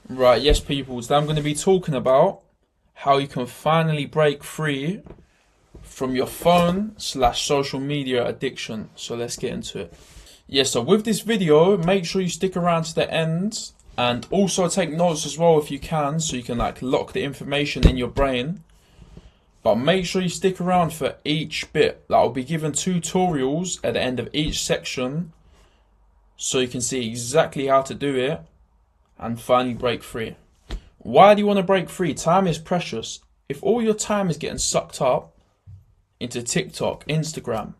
Right, yes, people. Today I'm going to be talking about how you can finally break free from your phone slash social media addiction. So let's get into it. Yeah, so with this video, make sure you stick around to the end and also take notes as well if you can, so you can like lock the information in your brain. But make sure you stick around for each bit. Like, I'll be given tutorials at the end of each section so you can see exactly how to do it and finally break free. Why do you want to break free? Time is precious. If all your time is getting sucked up into TikTok, Instagram,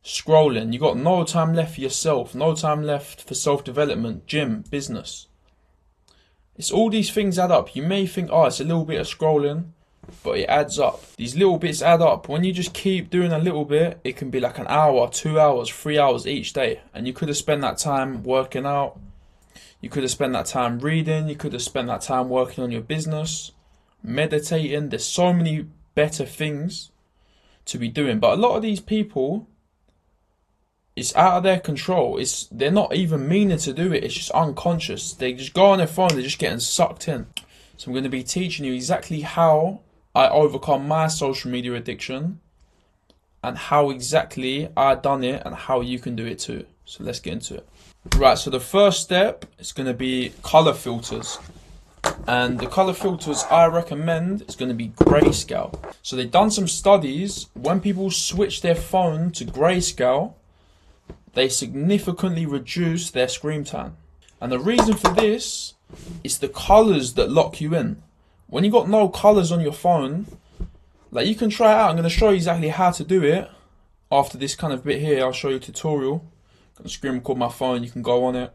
scrolling, you got no time left for yourself, no time left for self-development, gym, business. It's all these things add up. You may think, oh, it's a little bit of scrolling, but it adds up. These little bits add up. When you just keep doing a little bit, it can be like an hour, 2 hours, 3 hours each day. And you could have spent that time working out. You could have spent that time reading. You could have spent that time working on your business, meditating. There's so many better things to be doing. But a lot of these people, it's out of their control. They're not even meaning to do it. It's just unconscious. They just go on their phone. They're just getting sucked in. So I'm going to be teaching you exactly how I overcome my social media addiction and how exactly I done it and how you can do it too. So let's get into it. Right, so the first step is going to be color filters. And the color filters I recommend is going to be grayscale. So they've done some studies. When people switch their phone to grayscale, they significantly reduce their screen time. And the reason for this is the colors that lock you in. When you got no colors on your phone, like, you can try it out. I'm going to show you exactly how to do it after this kind of bit here. I'll show you a tutorial. I'm going to screen record my phone. You can go on it,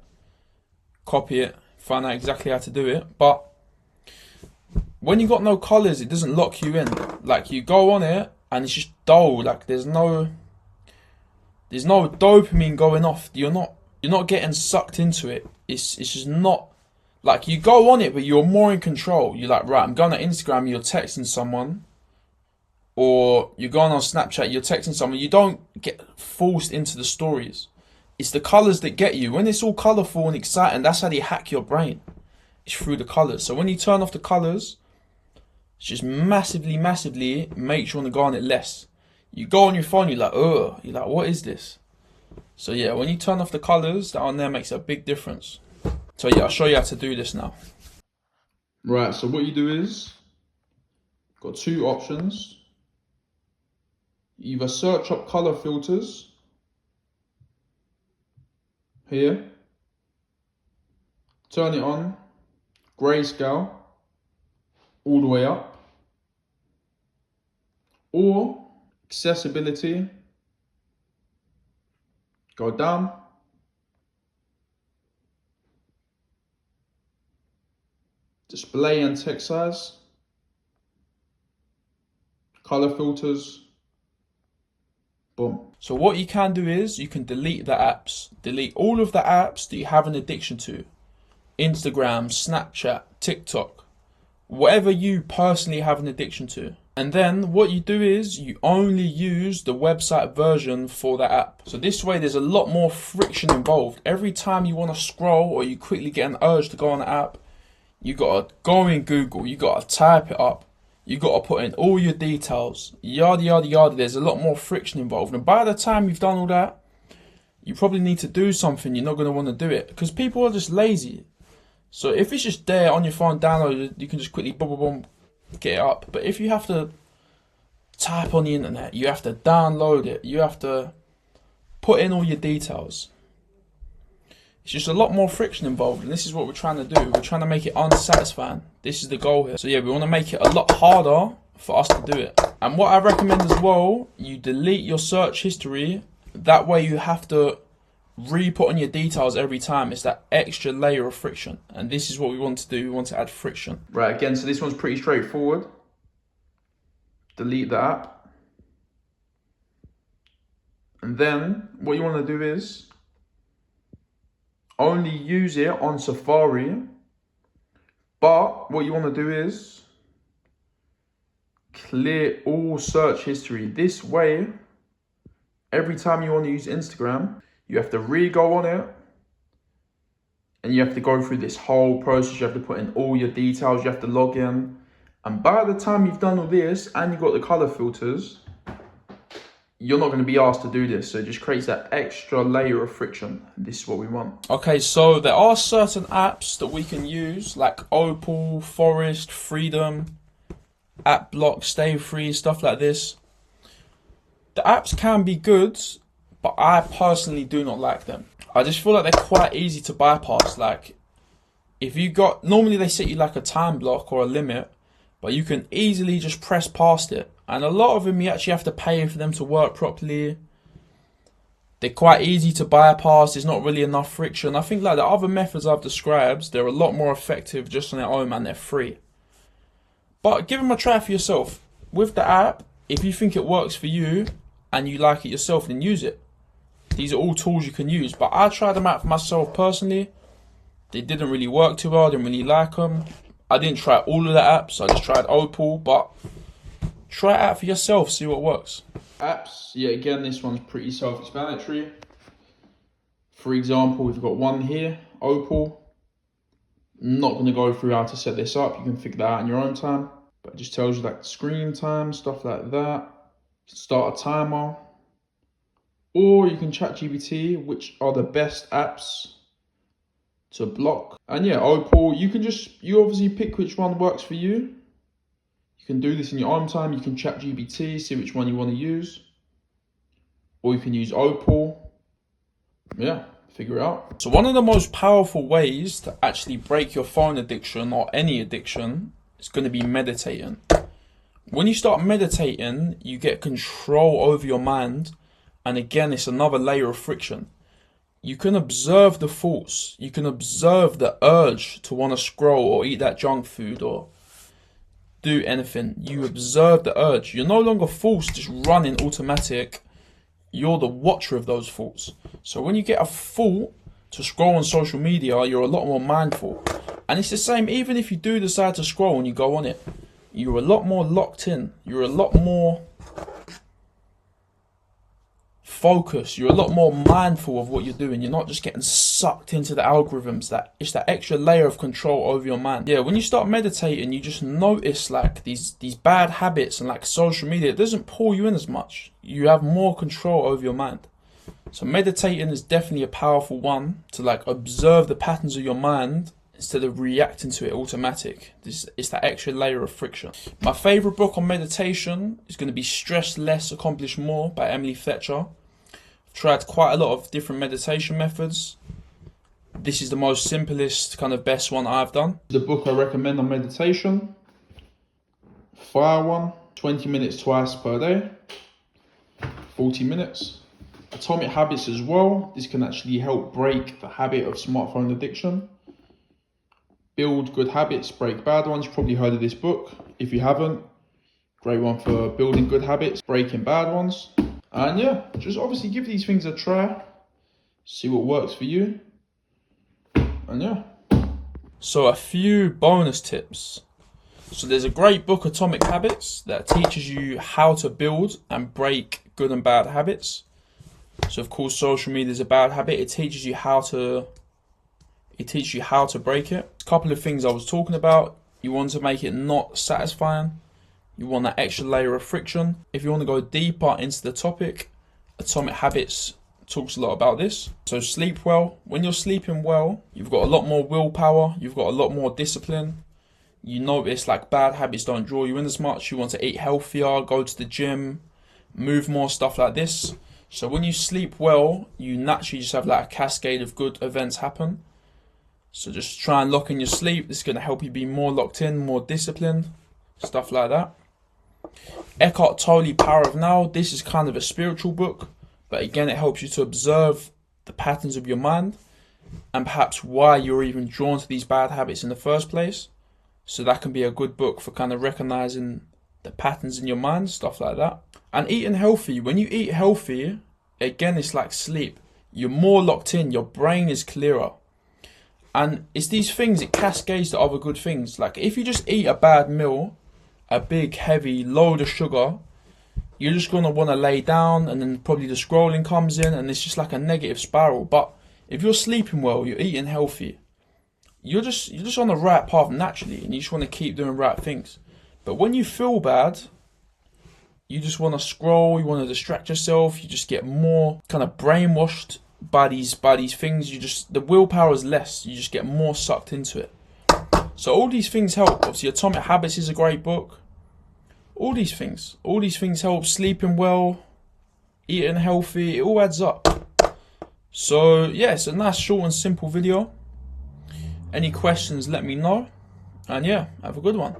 copy it, find out exactly how to do it. But when you got no colors, it doesn't lock you in. Like, you go on it and it's just dull. Like, there's no dopamine going off. You're not getting sucked into it. It's just not, like, you go on it, but you're more in control. You're like, right, I'm going on Instagram, you're texting someone, or you're going on Snapchat, you're texting someone. You don't get forced into the stories. It's the colors that get you. When it's all colorful and exciting, that's how they hack your brain. It's through the colors. So when you turn off the colors, it's just massively makes you want to go on it less. You go on your phone, you're like, ugh. You're like, what is this? So yeah, when you turn off the colors, that on there makes a big difference. So yeah, I'll show you how to do this now. Right, so what you do is, got two options. You either search up color filters here, turn it on, grayscale, all the way up, or accessibility, go down, display and text size, color filters, boom. So what you can do is you can delete the apps. Delete all of the apps that you have an addiction to. Instagram, Snapchat, TikTok, whatever you personally have an addiction to. And then what you do is you only use the website version for that app. So this way there's a lot more friction involved. Every time you want to scroll or you quickly get an urge to go on the app, you gotta go in Google, you gotta type it up, you gotta put in all your details, yada yada yada. There's a lot more friction involved. And by the time you've done all that, you probably need to do something. You're not gonna want to do it because people are just lazy. So if it's just there on your phone, downloaded, you can just quickly boom, boom, boom, get it up. But if you have to type on the internet, you have to download it, you have to put in all your details. It's just a lot more friction involved, and this is what we're trying to do. We're trying to make it unsatisfying. This is the goal here. So yeah, we want to make it a lot harder for us to do it. And what I recommend as well, you delete your search history. That way you have to re-put on your details every time. It's that extra layer of friction. And this is what we want to do. We want to add friction. Right, again, so this one's pretty straightforward. Delete the app. And then what you want to do is only use it on Safari. But what you want to do is clear all search history. This way, every time you want to use Instagram, you have to re-go on it, and you have to go through this whole process. You have to put in all your details, you have to log in. And by the time you've done all this and you've got the color filters, you're not going to be asked to do this. So it just creates that extra layer of friction. This is what we want. Okay, so there are certain apps that we can use, like Opal, Forest, Freedom, AppBlock, StayFree, stuff like this. The apps can be good, but I personally do not like them. I just feel like they're quite easy to bypass. Like, if you got, normally they set you like a time block or a limit, but you can easily just press past it. And a lot of them you actually have to pay for them to work properly. They're quite easy to bypass. There's not really enough friction. I think like the other methods I've described, they're a lot more effective just on their own, and they're free. But give them a try for yourself. With the app, if you think it works for you and you like it yourself, then use it. These are all tools you can use. But I tried them out for myself personally. They didn't really work too well. I didn't really like them. I didn't try all of the apps. I just tried Opal. But try it out for yourself. See what works. Apps. Yeah, again, this one's pretty self-explanatory. For example, we've got one here, Opal. I'm not going to go through how to set this up. You can figure that out in your own time. But it just tells you like screen time, stuff like that. Start a timer. Or you can chat GPT, which are the best apps to block. And yeah, Opal, you obviously pick which one works for you. You can do this in your own time. You can chat GPT, see which one you want to use. Or you can use Opal. Yeah, figure it out. So one of the most powerful ways to actually break your phone addiction or any addiction is going to be meditating. When you start meditating, you get control over your mind. And again, it's another layer of friction. You can observe the thoughts. You can observe the urge to want to scroll or eat that junk food or do anything. You observe the urge. You're no longer forced just running automatic. You're the watcher of those thoughts. So when you get a thought to scroll on social media, you're a lot more mindful. And it's the same even if you do decide to scroll and you go on it. You're a lot more locked in. You're a lot more focused. You're a lot more mindful of what you're doing. You're not just getting sucked into the algorithms. It's that extra layer of control over your mind. Yeah, when you start meditating, you just notice like these bad habits, and like social media, it doesn't pull you in as much. You have more control over your mind. So meditating is definitely a powerful one to like observe the patterns of your mind instead of reacting to it automatic. It's that extra layer of friction. My favorite book on meditation is going to be Stress Less, Accomplish More by Emily Fletcher. I've tried quite a lot of different meditation methods. This is the most simplest, kind of best one I've done. The book I recommend on meditation, Fire One, 20 minutes twice per day, 40 minutes. Atomic Habits as well. This can actually help break the habit of smartphone addiction. Build Good Habits, Break Bad Ones. You've probably heard of this book. If you haven't, great one for building good habits, breaking bad ones. And yeah, just obviously give these things a try. See what works for you. And yeah. So a few bonus tips. So there's a great book, Atomic Habits, that teaches you how to build and break good and bad habits. So of course, social media is a bad habit. It teaches you how to break it. A couple of things I was talking about. You want to make it not satisfying. You want that extra layer of friction. If you want to go deeper into the topic, Atomic Habits talks a lot about this. So sleep well. When you're sleeping well, you've got a lot more willpower. You've got a lot more discipline. You notice like bad habits don't draw you in as much. You want to eat healthier, go to the gym, move more, stuff like this. So when you sleep well, you naturally just have like a cascade of good events happen. So just try and lock in your sleep. This is going to help you be more locked in, more disciplined, stuff like that. Eckhart Tolle, Power of Now. This is kind of a spiritual book, but again, it helps you to observe the patterns of your mind and perhaps why you're even drawn to these bad habits in the first place. So that can be a good book for kind of recognizing the patterns in your mind, stuff like that. And eating healthy. When you eat healthy, again, it's like sleep. You're more locked in. Your brain is clearer. And it's these things, it cascades to other good things. Like if you just eat a bad meal, a big, heavy load of sugar, you're just going to want to lay down, and then probably the scrolling comes in, and it's just like a negative spiral. But if you're sleeping well, you're eating healthy, you're just on the right path naturally, and you just want to keep doing right things. But when you feel bad, you just want to scroll, you want to distract yourself, you just get more kind of brainwashed by these things. The willpower is less, you just get more sucked into it. So all these things help. Obviously, Atomic Habits is a great book. All these things help. Sleeping well, eating healthy, it all adds up. So yeah, it's a nice short and simple video. Any questions, let me know. And yeah, have a good one.